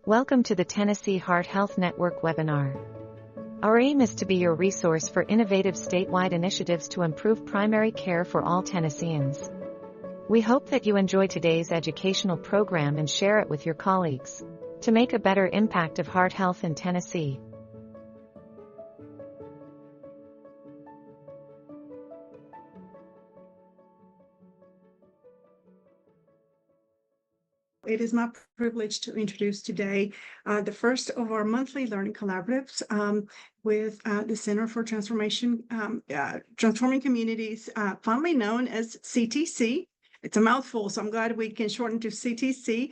Welcome to the Tennessee Heart Health Network webinar. Our aim is to be your resource for innovative statewide initiatives to improve primary care for all Tennesseans. We hope that you enjoy today's educational program and share it with your colleagues to make a better impact of heart health in Tennessee. It is my privilege to introduce today the first of our monthly learning collaboratives with the Center for Transforming Communities, fondly known as CTC. It's a mouthful, so I'm glad we can shorten to CTC.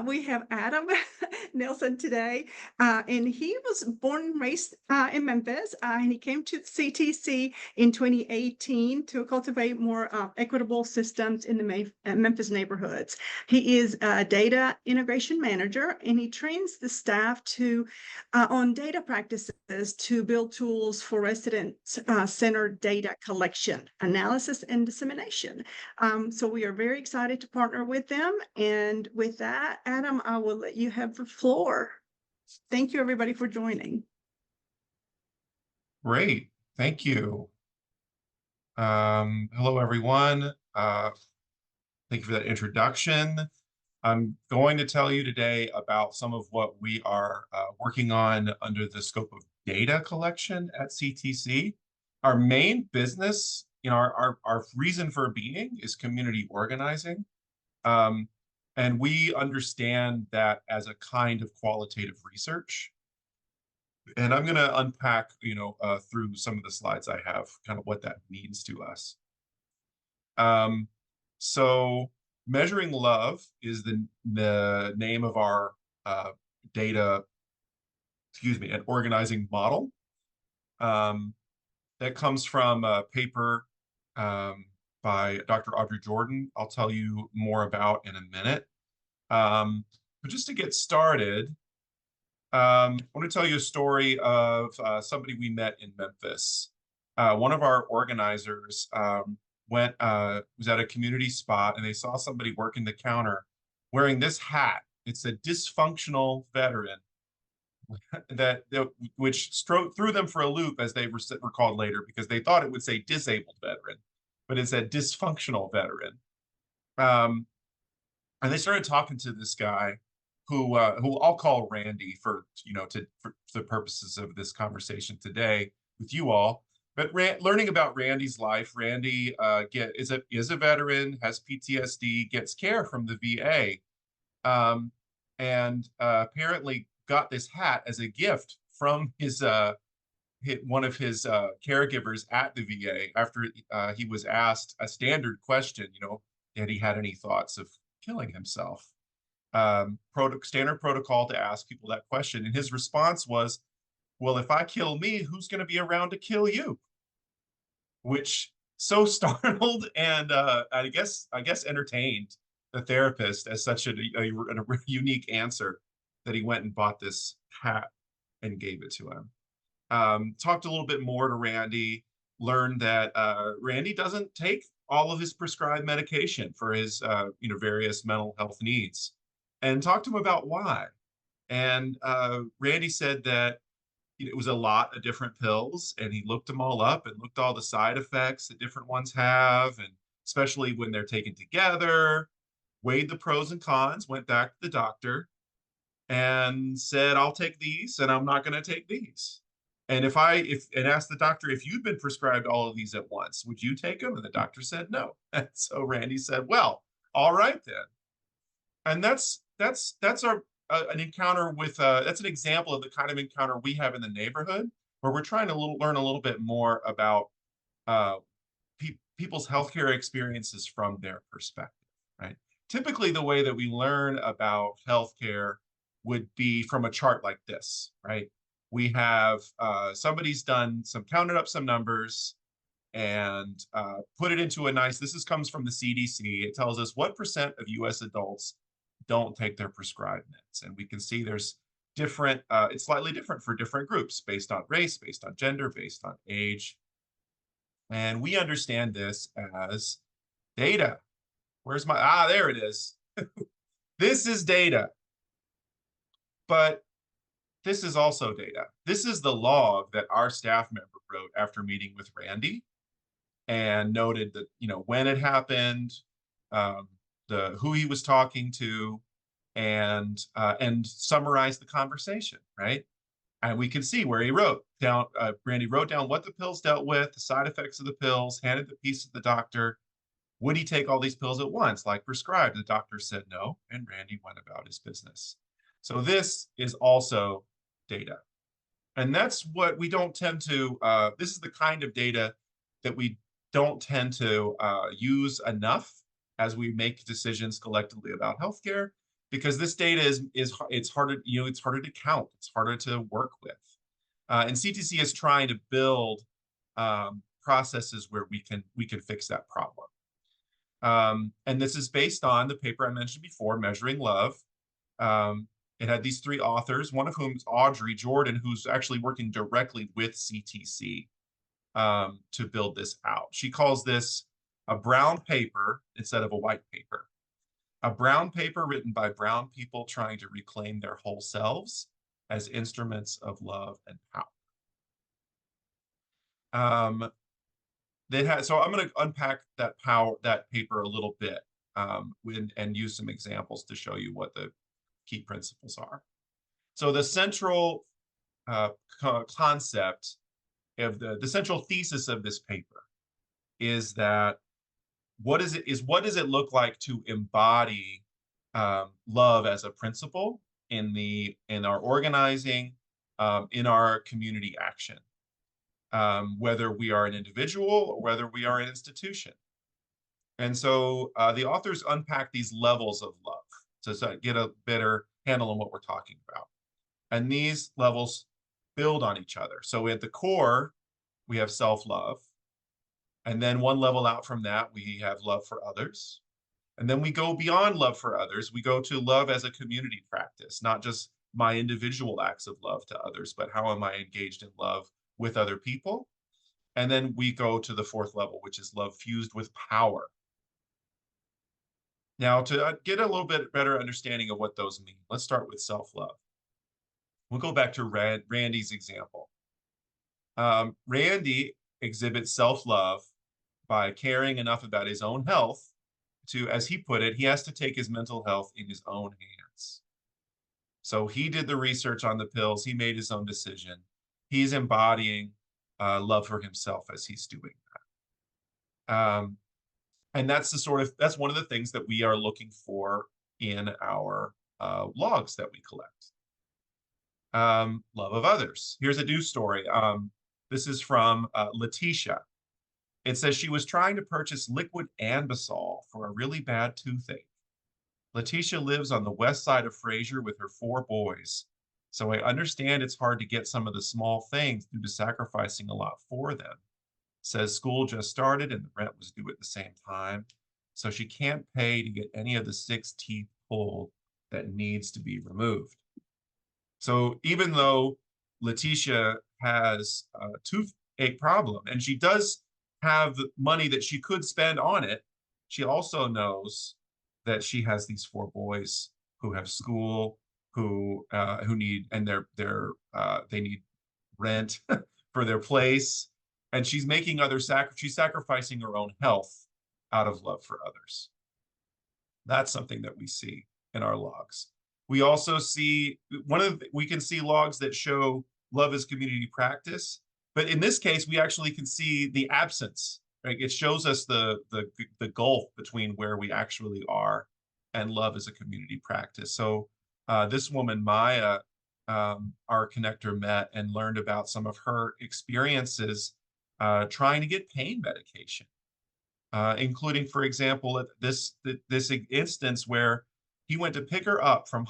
We have Adam Nelson today, and he was born and raised in Memphis, and he came to CTC in 2018 to cultivate more equitable systems in the Memphis neighborhoods. He is a data integration manager, and he trains the staff on data practices to build tools for resident-centered data collection, analysis, and dissemination. So we are very excited to partner with them. And with that, Adam, I will let you have the floor. Thank you, everybody, for joining. Great. Thank you. Hello, everyone. Thank you for that introduction. I'm going to tell you today about some of what we are working on under the scope of data collection at CTC. Our main business, our reason for being is community organizing. And we understand that as a kind of qualitative research. And I'm going to unpack, through some of the slides I have, kind of what that means to us. So measuring love is the name of our an organizing model. That comes from a paper by Dr. Audrey Jordan. I'll tell you more about in a minute. But just to get started, I want to tell you a story of somebody we met in Memphis. One of our organizers was at a community spot, and they saw somebody working the counter wearing this hat. It's a dysfunctional veteran which threw them for a loop, as they were called later, because they thought it would say disabled veteran, but it said dysfunctional veteran. And they started talking to this guy who I'll call Randy for the purposes of this conversation today with you all. But learning about Randy's life, Randy is a veteran, has PTSD, gets care from the VA, and apparently got this hat as a gift from one of his caregivers at the VA after he was asked a standard question, that he had any thoughts of killing himself. Standard protocol to ask people that question. And his response was, well, if I kill me, who's going to be around to kill you? Which so startled and I guess entertained the therapist as such a unique answer that he went and bought this hat and gave it to him. Talked a little bit more to Randy, learned that Randy doesn't take all of his prescribed medication for his various mental health needs, and talked to him about why. And Randy said that it was a lot of different pills, and he looked them all up and looked all the side effects that different ones have, and especially when they're taken together, weighed the pros and cons, went back to the doctor and said, I'll take these and I'm not going to take these. And asked the doctor, if you'd been prescribed all of these at once, would you take them? And the doctor said no. And so Randy said, well, all right then. And that's an encounter with that's an example of the kind of encounter we have in the neighborhood, where we're trying to learn a little bit more about people's healthcare experiences from their perspective, right? Typically, the way that we learn about healthcare would be from a chart like this, right? We have somebody's counted up some numbers and put it into this comes from the CDC. It tells us what % of US adults don't take their prescribed meds. And we can see there's it's slightly different for different groups based on race, based on gender, based on age. And we understand this as data. Where's there it is. This is data. But this is also data. This is the log that our staff member wrote after meeting with Randy and noted that, when it happened, um, who he was talking to, and summarized the conversation, right? And we can see where he wrote down, Randy wrote down what the pills dealt with, the side effects of the pills, handed the piece to the doctor. Would he take all these pills at once, like prescribed? The doctor said no, and Randy went about his business. So this is also data. And that's what we don't tend to, this is the kind of data that we don't tend to use enough as we make decisions collectively about healthcare, because this data it's harder, it's harder to count, it's harder to work with. And CTC is trying to build processes where we can fix that problem. And this is based on the paper I mentioned before, Measuring Love. It had these 3 authors, one of whom is Audrey Jordan, who's actually working directly with CTC to build this out. She calls this a brown paper instead of a white paper. A brown paper written by brown people trying to reclaim their whole selves as instruments of love and power. So I'm going to unpack that paper a little bit and use some examples to show you what the key principles are. So the central concept of the central thesis of this paper is that what does it look like to embody love as a principle in our organizing, in our community action, whether we are an individual or whether we are an institution. And so the authors unpack these levels of love to get a better handle on what we're talking about. And these levels build on each other. So at the core, we have self-love. And then one level out from that, we have love for others. And then we go beyond love for others. We go to love as a community practice, not just my individual acts of love to others, but how am I engaged in love with other people? And then we go to the 4th level, which is love fused with power. Now, to get a little bit better understanding of what those mean, let's start with self-love. We'll go back to Randy's example. Randy exhibits self-love by caring enough about his own health to, as he put it, he has to take his mental health in his own hands. So he did the research on the pills. He made his own decision. He's embodying love for himself as he's doing that. And that's one of the things that we are looking for in our logs that we collect. Love of others. Here's a news story. This is from Letitia. It says she was trying to purchase liquid Anbesol for a really bad toothache. Letitia lives on the west side of Fraser with her 4 boys. So I understand it's hard to get some of the small things due to sacrificing a lot for them. Says school just started and the rent was due at the same time. So she can't pay to get any of the 6 teeth pulled that needs to be removed. So even though Letitia has a toothache problem and she does have the money that she could spend on it, she also knows that she has these 4 boys who have school, who need, and they need rent for their place, and she's making she's sacrificing her own health out of love for others. That's something that we see in our logs. We also see we can see logs that show love as community practice, but in this case, we actually can see the absence. Right? It shows us the gulf between where we actually are and love as a community practice. So this woman, Maya, our connector, met and learned about some of her experiences trying to get pain medication, including, for example, this instance where he went to pick her up from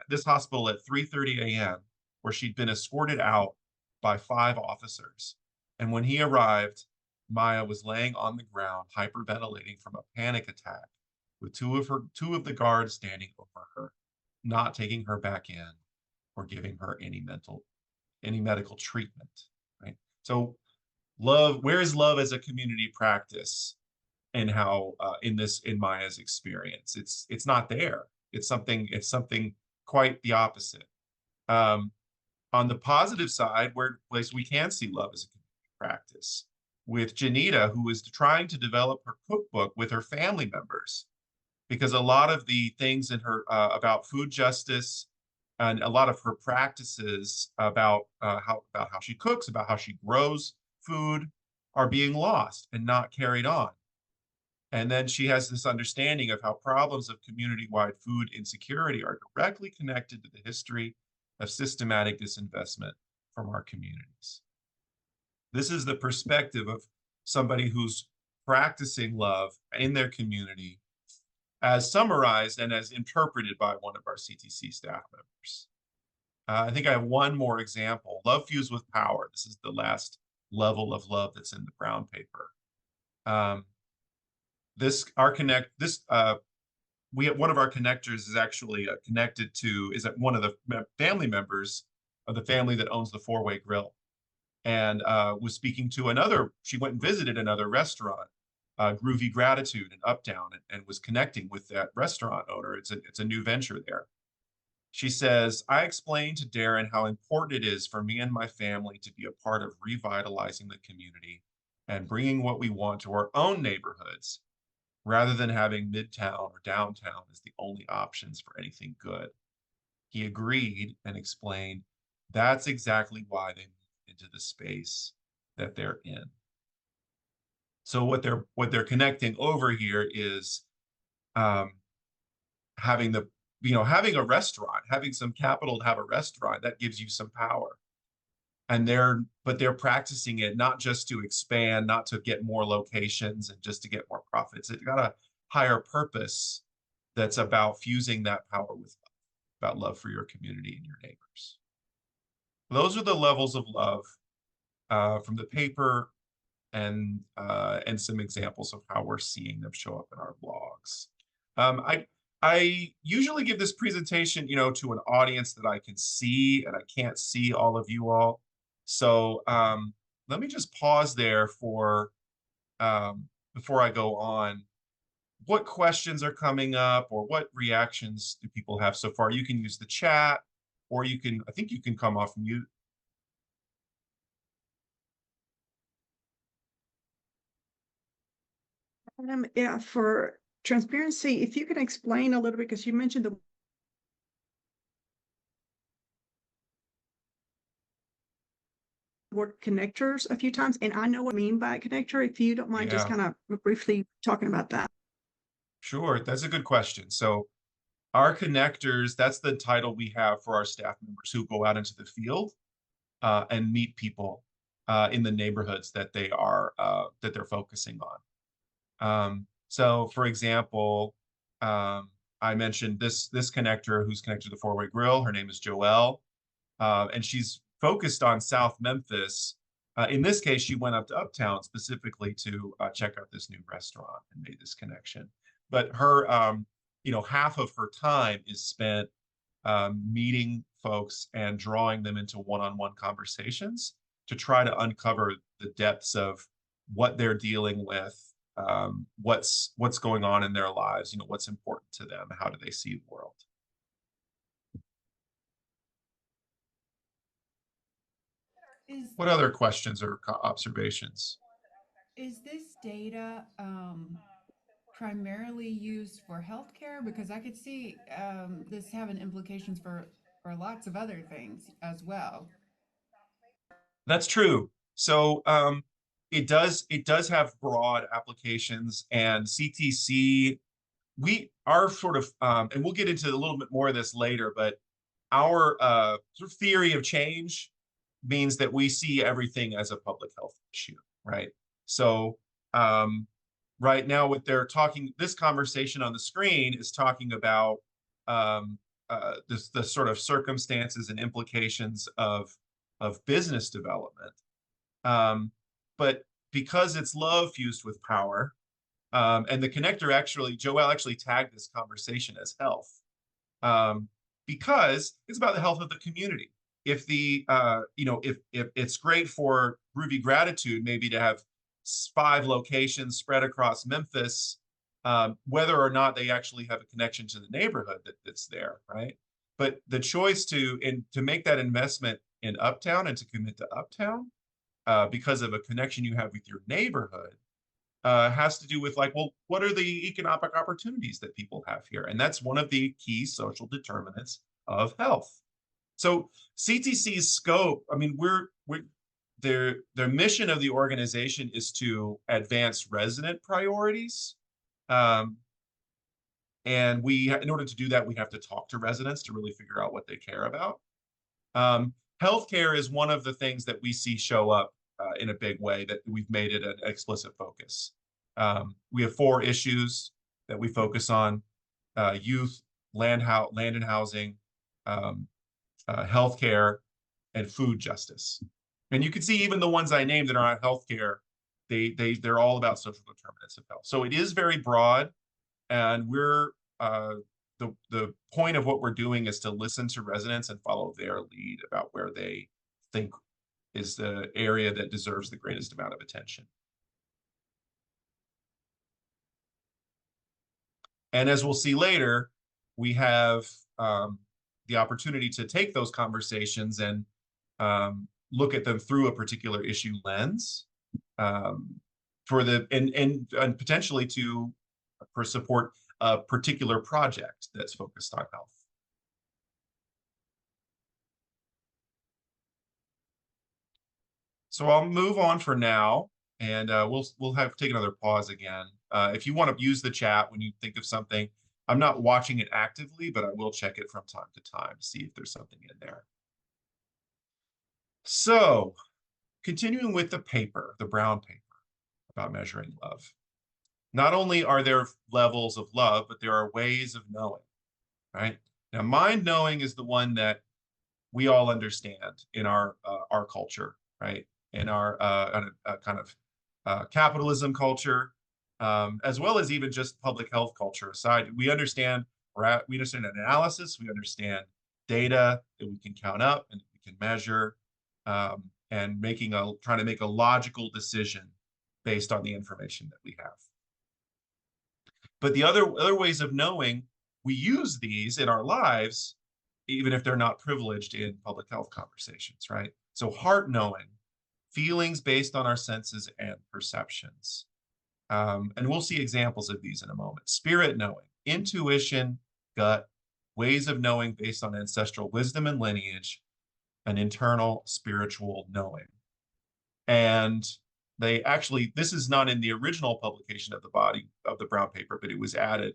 this hospital at 3:30 a.m., where she'd been escorted out by 5 officers. And when he arrived, Maya was laying on the ground, hyperventilating from a panic attack, with two of the guards standing over her, not taking her back in or giving her any medical treatment. Right. So where is love as a community practice? And how in Maya's experience, it's not there. It's something quite the opposite. On the positive side, where place we can see love as a community practice, with Janita, who is trying to develop her cookbook with her family members, because a lot of the things in her about food justice and a lot of her practices about how she cooks, about how she grows food, are being lost and not carried on. And then she has this understanding of how problems of community-wide food insecurity are directly connected to the history of systematic disinvestment from our communities. This is the perspective of somebody who's practicing love in their community, as summarized and as interpreted by one of our CTC staff members. I think I have one more example. Love fused with power. This is the last level of love that's in the brown paper. We have one of our connectors is actually connected to, is one of the family members of the family that owns the Four-Way Grill, and was speaking to another. She went and visited another restaurant, Groovy Gratitude in Uptown, and was connecting with that restaurant owner. It's a new venture there. She says, I explained to Darren how important it is for me and my family to be a part of revitalizing the community and bringing what we want to our own neighborhoods, rather than having Midtown or downtown as the only options for anything good. He agreed and explained that's exactly why they moved into the space that they're in. So what they're connecting over here is having a restaurant, having some capital to have a restaurant, that gives you some power. And they're practicing it not just to expand, not to get more locations and just to get more profits. It's got a higher purpose that's about fusing that power with love, about love for your community and your neighbors. Those are the levels of love from the paper, and some examples of how we're seeing them show up in our blogs. I usually give this presentation, to an audience that I can see, and I can't see all of you all. So let me just pause there for before I go on. What questions are coming up, or what reactions do people have so far? You can use the chat, or I think you can come off mute. Yeah, for transparency, if you can explain a little bit, because you mentioned the word connectors a few times, and I know what I mean by a connector. If you don't mind just kind of briefly talking about that. Sure, that's a good question. So our connectors, that's the title we have for our staff members who go out into the field and meet people in the neighborhoods that they're focusing on. So for example, I mentioned this connector who's connected to the Four-Way Grill. Her name is Joelle, and she's focused on South Memphis. In this case, she went up to Uptown specifically to check out this new restaurant and made this connection. But her, half of her time is spent meeting folks and drawing them into one-on-one conversations to try to uncover the depths of what they're dealing with, what's going on in their lives, what's important to them, how do they see the world. What other questions or observations? Is this data primarily used for healthcare? Because I could see this having implications for lots of other things as well. That's true. So it does have broad applications, and CTC, we are sort of, and we'll get into a little bit more of this later, but our sort of theory of change means that we see everything as a public health issue, right? So right now, what they're talking, this conversation on the screen is talking about the sort of circumstances and implications of business development. But because it's love fused with power, and the connector Joelle actually tagged this conversation as health, because it's about the health of the community. If if it's great for Groovy Gratitude maybe to have 5 locations spread across Memphis, whether or not they actually have a connection to the neighborhood that's there, right? But the choice to make that investment in Uptown and to commit to Uptown because of a connection you have with your neighborhood has to do with like, well, what are the economic opportunities that people have here? And that's one of the key social determinants of health. So CTC's scope, I mean, their mission of the organization is to advance resident priorities. And in order to do that, we have to talk to residents to really figure out what they care about. Healthcare is one of the things that we see show up in a big way that we've made it an explicit focus. We have 4 issues that we focus on: youth, land and housing, healthcare, and food justice. And you can see even the ones I named that are on healthcare, they're all about social determinants of health. So it is very broad, and we're the point of what we're doing is to listen to residents and follow their lead about where they think is the area that deserves the greatest amount of attention. And as we'll see later, we have the opportunity to take those conversations and look at them through a particular issue lens for and potentially for support a particular project that's focused on health. So I'll move on for now, and we'll take another pause again. If you want to use the chat when you think of something, I'm not watching it actively, but I will check it from time to time to see if there's something in there. So, continuing with the paper, the brown paper about measuring love. Not only are there levels of love, but there are ways of knowing, right? Now, mind knowing is the one that we all understand in our culture, right? In our kind of capitalism culture, as well as even just public health culture aside. We understand analysis, we understand data that we can count up and we can measure, and trying to make a logical decision based on the information that we have. But the other ways of knowing, we use these in our lives, even if they're not privileged in public health conversations, right? So heart knowing, feelings based on our senses and perceptions. And we'll see examples of these in a moment. Spirit knowing, intuition, gut, ways of knowing based on ancestral wisdom and lineage, an internal spiritual knowing. And this is not in the original publication of the brown paper, but it was added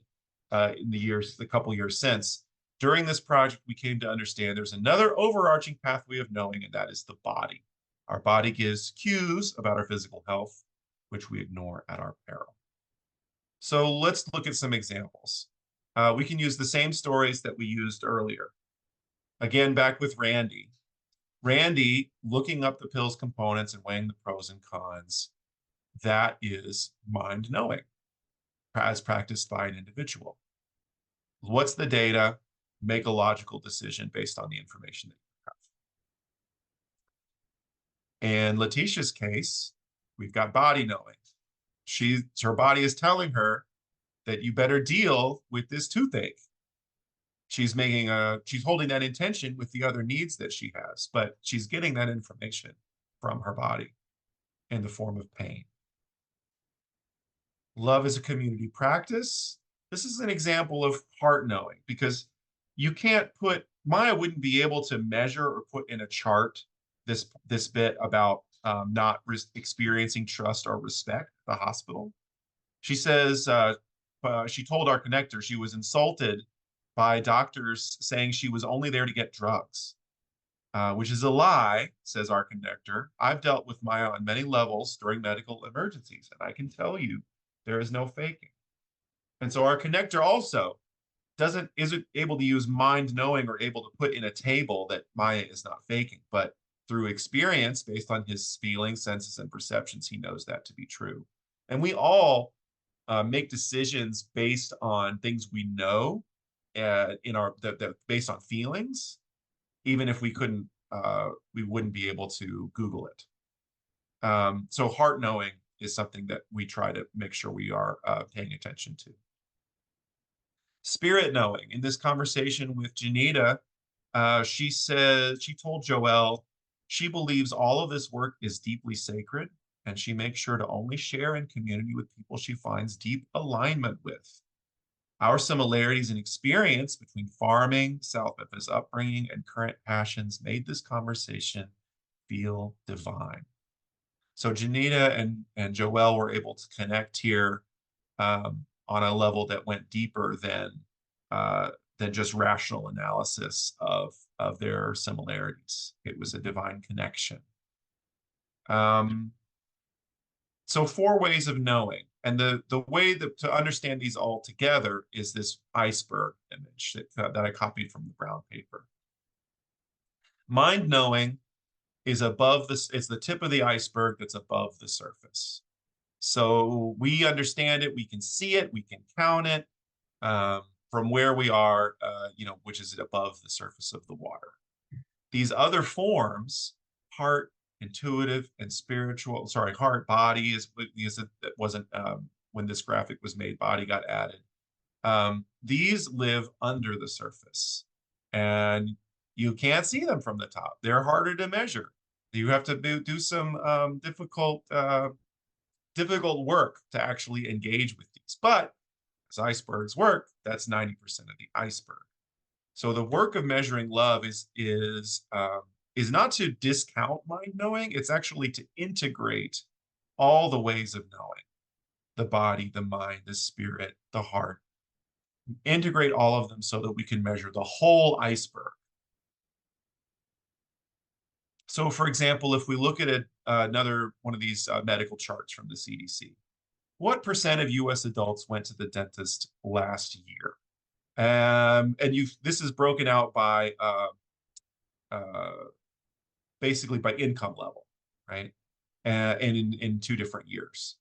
in the couple years since. During this project, we came to understand there's another overarching pathway of knowing, and that is the body. Our body gives cues about our physical health, which we ignore at our peril. So let's look at some examples. We can use the same stories that we used earlier. Again, back with Randy. Randy, looking up the pill's components and weighing the pros and cons, that is mind knowing, as practiced by an individual. What's the data? Make a logical decision based on the information that you have. In Letitia's case, we've got body knowing. Her body is telling her that you better deal with this toothache. She's holding that intention with the other needs that she has, but she's getting that information from her body in the form of pain. Love is a community practice. This is an example of heart knowing, because Maya wouldn't be able to measure or put in a chart this bit about not experiencing trust or respect at the hospital. She says she told our connector she was insulted by doctors saying she was only there to get drugs, which is a lie, says our connector. I've dealt with Maya on many levels during medical emergencies, and I can tell you there is no faking. And so our connector also isn't able to use mind knowing or able to put in a table that Maya is not faking, but through experience, based on his feelings, senses, and perceptions, he knows that to be true. And we all make decisions based on things we know, based on feelings, even if we wouldn't be able to Google it. So heart knowing is something that we try to make sure we are paying attention to. Spirit knowing. In this conversation with Janita, She said, she told Joelle she believes all of this work is deeply sacred, and she makes sure to only share in community with people she finds deep alignment with. Our similarities in experience between farming, South Memphis upbringing, and current passions made this conversation feel divine. So Janita and Joelle were able to connect here on a level that went deeper than just rational analysis of their similarities. It was a divine connection. So 4 ways of knowing. And the way to understand these all together is this iceberg image that I copied from the brown paper. Mind knowing is above this, it's the tip of the iceberg that's above the surface. So we understand it, we can see it, we can count it from where we are, which is above the surface of the water. These other forms, heart, intuitive, and spiritual, heart, body is because it wasn't when this graphic was made, body got added. These live under the surface, and you can't see them from the top. They're harder to measure. You have to do some difficult work to actually engage with these. But as icebergs work, that's 90% of the iceberg. So the work of measuring love is not to discount mind knowing. It's actually to integrate all the ways of knowing: the body, the mind, the spirit, the heart. Integrate all of them so that we can measure the whole iceberg. So, for example, if we look at another one of these medical charts from the CDC, what percent of U.S. adults went to the dentist last year? And this is broken out by basically by income level, right? And in 2 different years.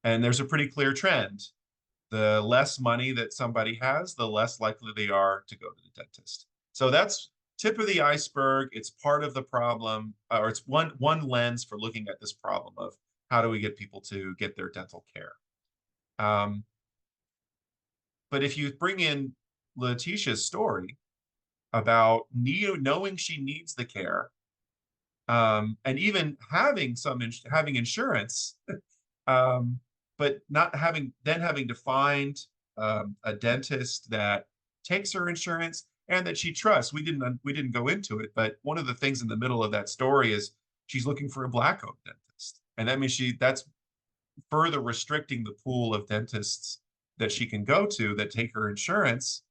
And there's a pretty clear trend. The less money that somebody has, the less likely they are to go to the dentist. So that's tip of the iceberg. It's part of the problem, or it's one lens for looking at this problem of how do we get people to get their dental care. But if you bring in Letitia's story about knowing she needs the care, and even having insurance, but not having to find a dentist that takes her insurance and that she trusts. We didn't go into it, but one of the things in the middle of that story is she's looking for a Black-owned dentist, and that means that's further restricting the pool of dentists that she can go to that take her insurance.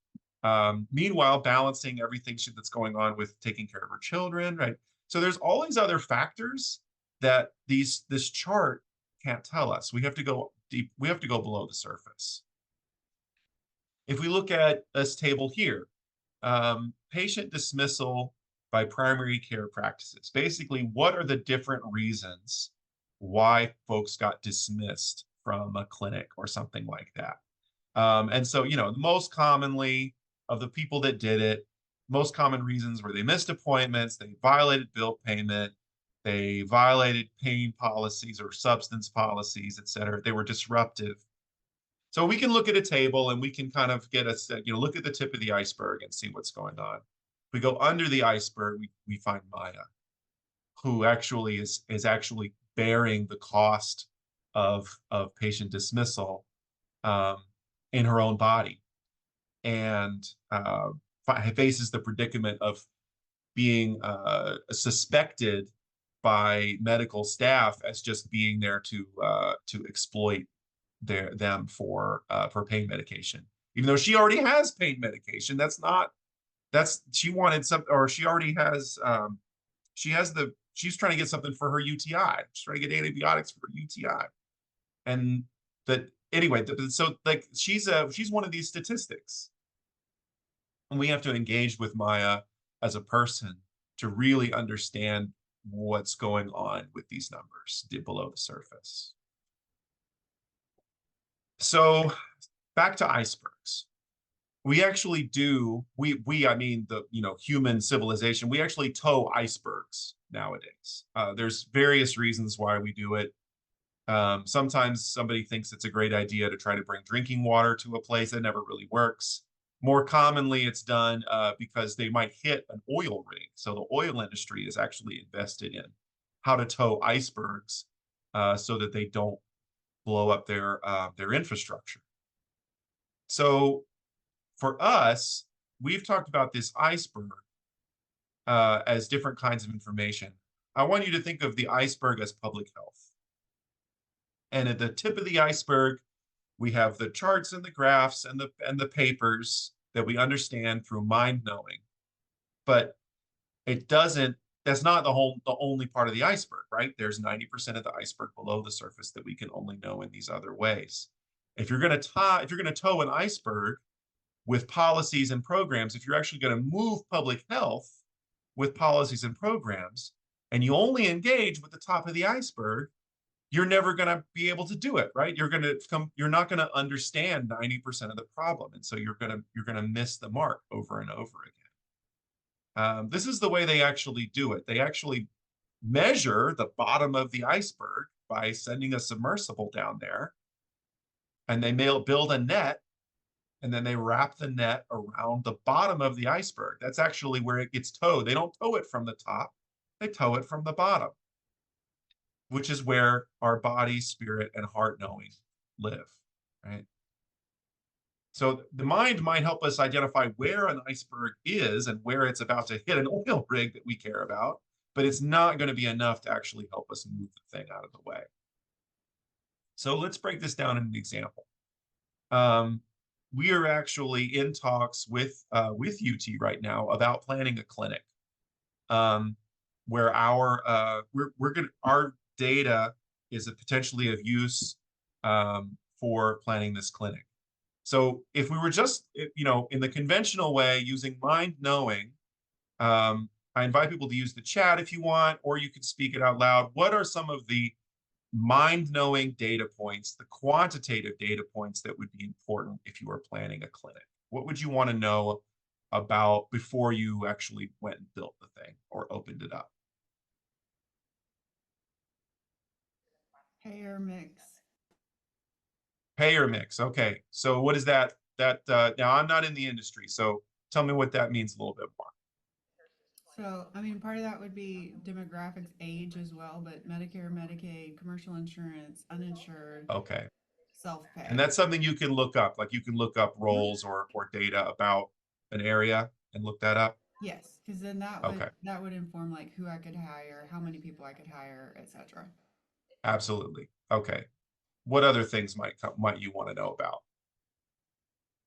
Meanwhile, balancing everything that's going on with taking care of her children, right? So there's all these other factors that this chart can't tell us. We have to go deep. We have to go below the surface. If we look at this table here, patient dismissal by primary care practices. Basically, what are the different reasons why folks got dismissed from a clinic or something like that? And so, most commonly of the people that did it, most common reasons were they missed appointments, they violated bill payment, they violated pain policies or substance policies, et cetera. They were disruptive. So we can look at a table and we can kind of get look at the tip of the iceberg and see what's going on. If we go under the iceberg, we find Maya, who actually is actually bearing the cost of patient dismissal in her own body, and faces the predicament of being suspected by medical staff as just being there to exploit them for pain medication, even though she already has pain medication. She wanted some, or she already has. She's trying to get something for her UTI. She's trying to get antibiotics for her UTI, and that anyway. So like she's one of these statistics, and we have to engage with Maya as a person to really understand what's going on with these numbers below the surface. So back to icebergs. We actually do, I mean the human civilization, we actually tow icebergs nowadays. There's various reasons why we do it. Sometimes somebody thinks it's a great idea to try to bring drinking water to a place. That never really works. More commonly, it's done because they might hit an oil rig. So the oil industry is actually invested in how to tow icebergs so that they don't blow up their infrastructure. So for us, we've talked about this iceberg as different kinds of information. I want you to think of the iceberg as public health. And at the tip of the iceberg, we have the charts and the graphs and the papers that we understand through mind knowing. But that's not the only part of the iceberg, right? There's 90% of the iceberg below the surface that we can only know in these other ways. If you're going to tow an iceberg with policies and programs, if you're actually going to move public health with policies and programs, and you only engage with the top of the iceberg, you're never going to be able to do it, right? You're not going to understand 90% of the problem. And so you're going to miss the mark over and over again. This is the way they actually do it. They actually measure the bottom of the iceberg by sending a submersible down there, and they build a net, and then they wrap the net around the bottom of the iceberg. That's actually where it gets towed. They don't tow it from the top, they tow it from the bottom, which is where our body, spirit, and heart knowing live, right? So the mind might help us identify where an iceberg is and where it's about to hit an oil rig that we care about, but it's not going to be enough to actually help us move the thing out of the way. So let's break this down in an example. We are actually in talks with UT right now about planning a clinic, where our data is potentially of use for planning this clinic. So if we were just, in the conventional way, using mind knowing, I invite people to use the chat if you want, or you can speak it out loud. What are some of the mind knowing data points, the quantitative data points that would be important if you were planning a clinic? What would you want to know about before you actually went and built the thing or opened it up? Payer mix. Payer mix. Okay. So what is that? Now I'm not in the industry, so tell me what that means a little bit more. So, I mean, part of that would be demographics, age as well, but Medicare, Medicaid, commercial insurance, uninsured, Okay. self-pay. And that's something you can look up. Like you can look up roles or data about an area and look that up. Yes, because then that would inform like who I could hire, how many people I could hire, etc. Absolutely. Okay. What other things might you want to know about?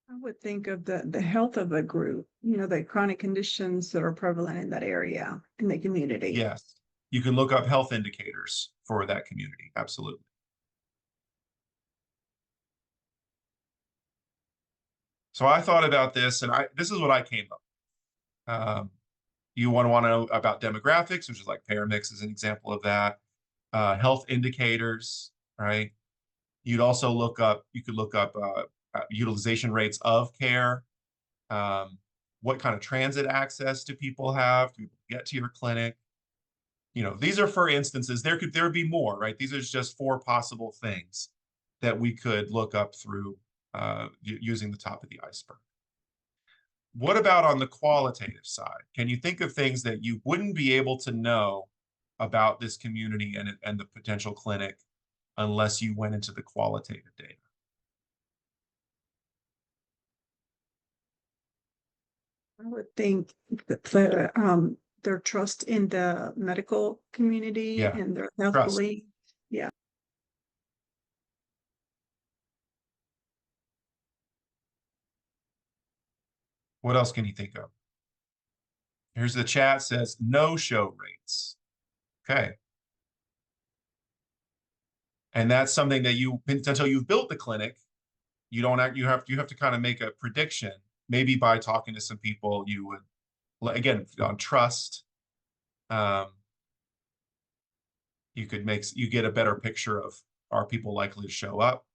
I would think of the health of the group, the chronic conditions that are prevalent in that area, in the community. Yes. You can look up health indicators for that community. Absolutely. So I thought about this, and this is what I came up. You want to know about demographics, which is like payer mix is an example of that. Health indicators, right? You could look up utilization rates of care. What kind of transit access do people have to get to your clinic? These are for instances. There would be more, right? These are just 4 possible things that we could look up through using the top of the iceberg. What about on the qualitative side? Can you think of things that you wouldn't be able to know about this community and the potential clinic unless you went into the qualitative data? I would think that their trust in the medical community and their health Trust. belief. Yeah. What else can you think of? Here's the chat says no-show rates. Okay. And that's something that until you've built the clinic, you have to kind of make a prediction. Maybe by talking to some people, you would, again, on trust, you get a better picture of, are people likely to show up?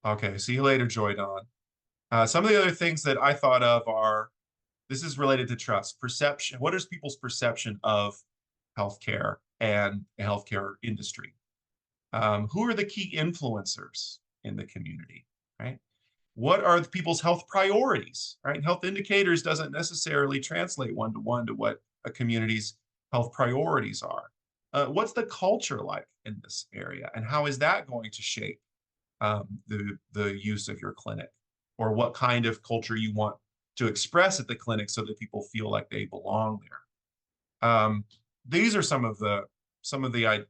Okay, see you later, Joy Don. Some of the other things that I thought of are, this is related to trust, perception. What is people's perception of healthcare and the healthcare industry? Who are the key influencers in the community, right? What are the people's health priorities, right? Health indicators doesn't necessarily translate one-to-one to what a community's health priorities are. What's the culture like in this area, and how is that going to shape the use of your clinic, or what kind of culture you want to express at the clinic so that people feel like they belong there. These are some of the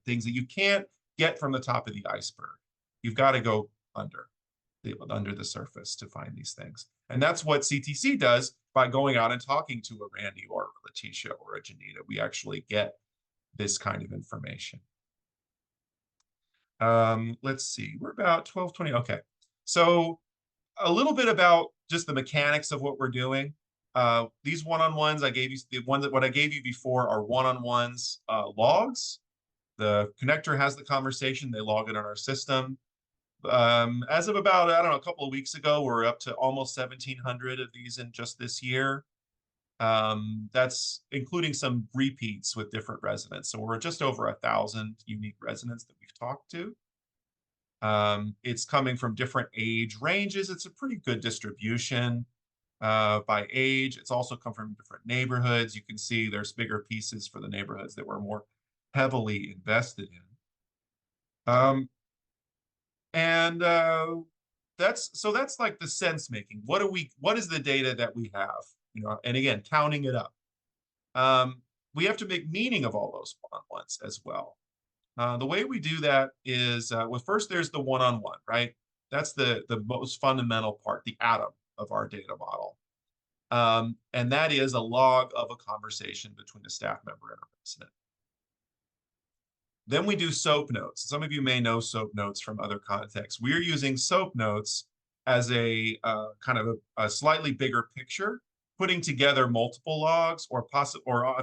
things that you can't get from the top of the iceberg. You've got to go under the surface to find these things. And that's what CTC does by going out and talking to a Randy or a Letitia or a Janita. We actually get this kind of information. Let's see, we're about 12:20. Okay. So a little bit about just the mechanics of what we're doing. These one-on-ones I gave you, what I gave you before are one-on-ones logs. The connector has the conversation, they log it on our system. As of about, I don't know, a couple of weeks ago, we're up to almost 1,700 of these in just this year. That's including some repeats with different residents. So we're just over 1,000 unique residents that we've talked to. It's coming from different age ranges. It's a pretty good distribution by age. It's also come from different neighborhoods. You can see there's bigger pieces for the neighborhoods that we're more heavily invested in. And that's like the sense making. What is the data that we have? You know, and again, counting it up. We have to make meaning of all those one-on-ones as well. The way we do that is, well, first there's the one-on-one, right? That's the most fundamental part, the atom of our data model. And that is a log of a conversation between a staff member and a resident. Then we do SOAP notes. Some of you may know SOAP notes from other contexts. We're using SOAP notes as a kind of a slightly bigger picture, putting together multiple logs, or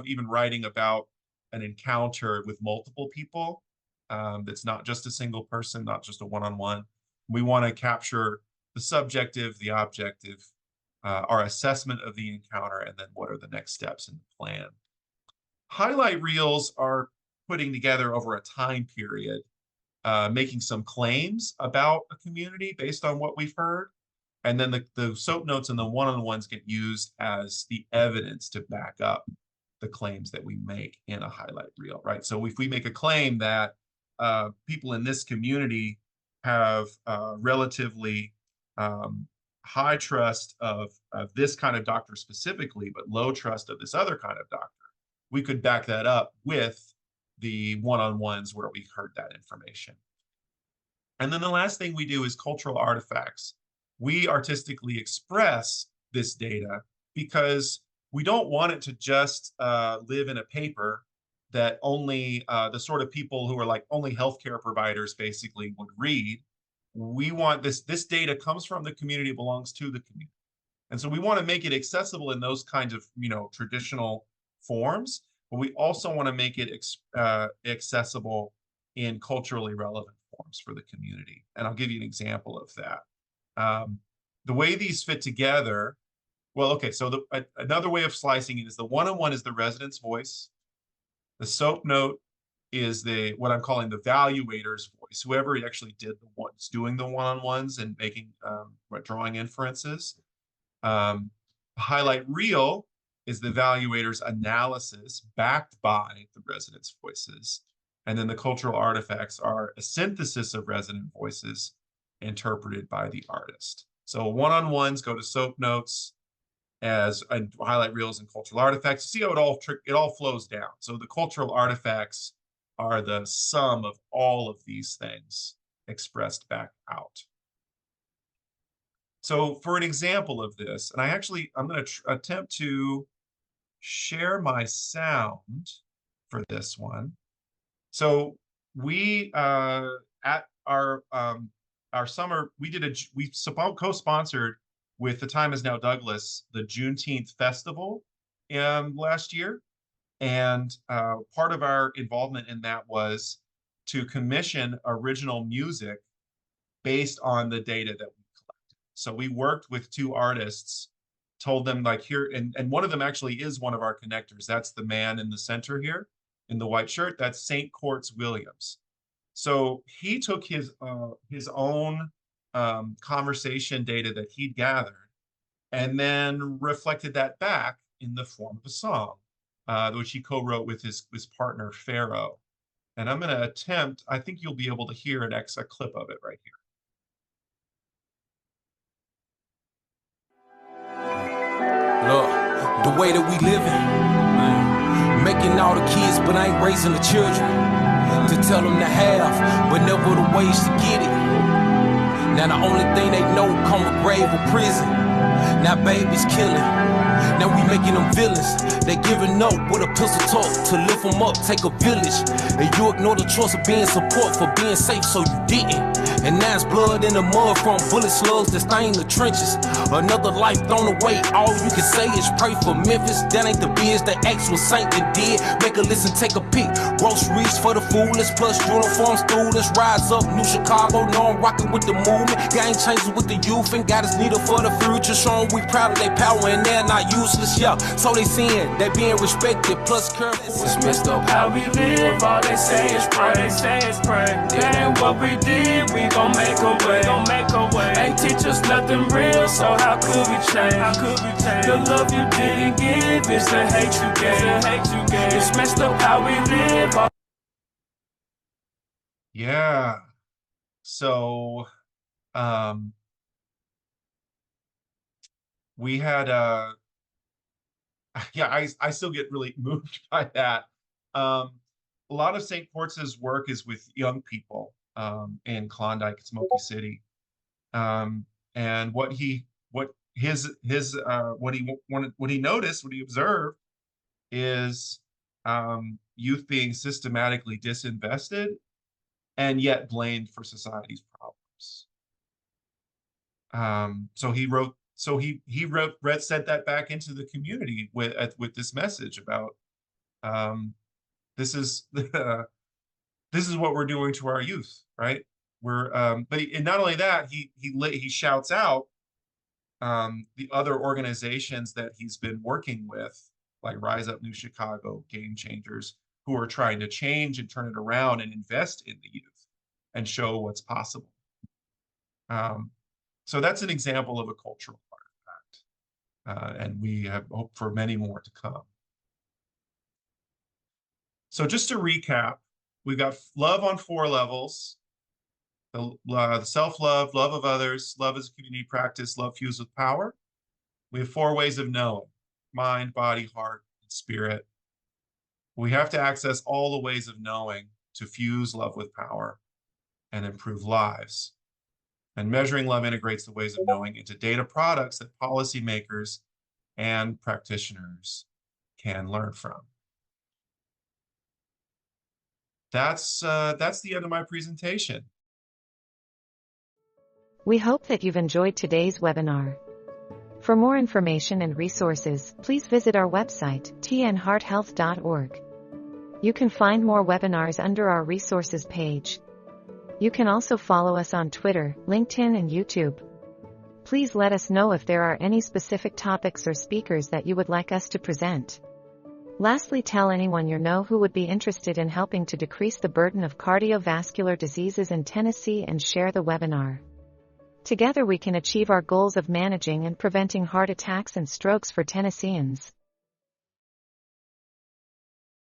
even writing about an encounter with multiple people. That's not just a single person, not just a one-on-one. We want to capture the subjective, the objective, our assessment of the encounter, and then what are the next steps in the plan. Highlight reels are putting together over a time period, making some claims about a community based on what we've heard. And then the SOAP notes and the one-on-ones get used as the evidence to back up the claims that we make in a highlight reel, right? So if we make a claim that people in this community have relatively high trust of this kind of doctor specifically, but low trust of this other kind of doctor, we could back that up with the one-on-ones where we heard that information. And then the last thing we do is cultural artifacts. We artistically express this data because we don't want it to just live in a paper that only the sort of people who are like only healthcare providers basically would read. We want this data comes from the community, belongs to the community. And so we want to make it accessible in those kinds of, you know, traditional forms, but we also want to make it accessible in culturally relevant forms for the community. And I'll give you an example of that. The way these fit together, well, okay, so another way of slicing it is the one-on-one is the resident's voice. The SOAP note is what I'm calling the valuator's voice, whoever actually did doing the one-on-ones and making drawing inferences. Highlight reel is the evaluator's analysis backed by the residents' voices. And then the cultural artifacts are a synthesis of resident voices interpreted by the artist. So one-on-ones go to SOAP notes as highlight reels and cultural artifacts. See how it all flows down. So the cultural artifacts are the sum of all of these things expressed back out. So for an example of this, and I'm going to attempt to share my sound for this one. So we at our summer, we co-sponsored with The Time Is Now Douglas the Juneteenth Festival last year. And part of our involvement in that was to commission original music based on the data that we collected. So we worked with two artists, told them like here, and one of them actually is one of our connectors. That's the man in the center here in the white shirt. That's St. Courts Williams. So he took his own conversation data that he'd gathered, and then reflected that back in the form of a song, which he co-wrote with his partner, Pharaoh. And I'm going to attempt, I think you'll be able to hear a clip of it right here. Look, the way that we living, making all the kids, but I ain't raising the children. To tell them to have, but never the ways to get it. Now the only thing they know come a grave or prison. Now babies killing. Now we making them villains. They giving up with a pistol talk to lift them up, take a village. And you ignore the choice of being support for being safe, so you didn't. And now it's blood in the mud from bullet slugs that stain the trenches. Another life thrown away, all you can say is pray for Memphis. That ain't the biz that acts with Saint and did. Make a listen, take a peek. Groceries for the foolish, plus uniform students. Rise up, New Chicago, know I'm rocking with the movement. Game changers with the youth and got us needed for the future. Showing we proud of their power and they're not useless, yeah. So they seeing, they being respected, plus careful. It's messed up how we live, all they say is pray, That ain't what we did, we gon' make a way, Ain't teach us nothing real, so how could we change? The love you didn't give is the hate you gave. It's messed up how we live. Yeah. So, we had, yeah, I still get really moved by that. A lot of St. Ports' work is with young people in Klondike, Smoky City. And what he noticed, what he observed is youth being systematically disinvested and yet blamed for society's problems. So he sent that back into the community with this message about this is this is what we're doing to our youth, right? And not only that, he shouts out the other organizations that he's been working with, like Rise Up New Chicago, Game Changers, who are trying to change and turn it around and invest in the youth and show what's possible. So that's an example of a cultural artifact, and we have hope for many more to come. So just to recap, we've got love on 4 levels: the self-love, love of others, love as a community practice, love fused with power. We have 4 ways of knowing: mind, body, heart, and spirit. We have to access all the ways of knowing to fuse love with power and improve lives. And measuring love integrates the ways of knowing into data products that policymakers and practitioners can learn from. That's the end of my presentation. We hope that you've enjoyed today's webinar. For more information and resources, please visit our website, tnhearthealth.org. You can find more webinars under our resources page. You can also follow us on Twitter, LinkedIn, and YouTube. Please let us know if there are any specific topics or speakers that you would like us to present. Lastly, tell anyone you know who would be interested in helping to decrease the burden of cardiovascular diseases in Tennessee and share the webinar. Together we can achieve our goals of managing and preventing heart attacks and strokes for Tennesseans.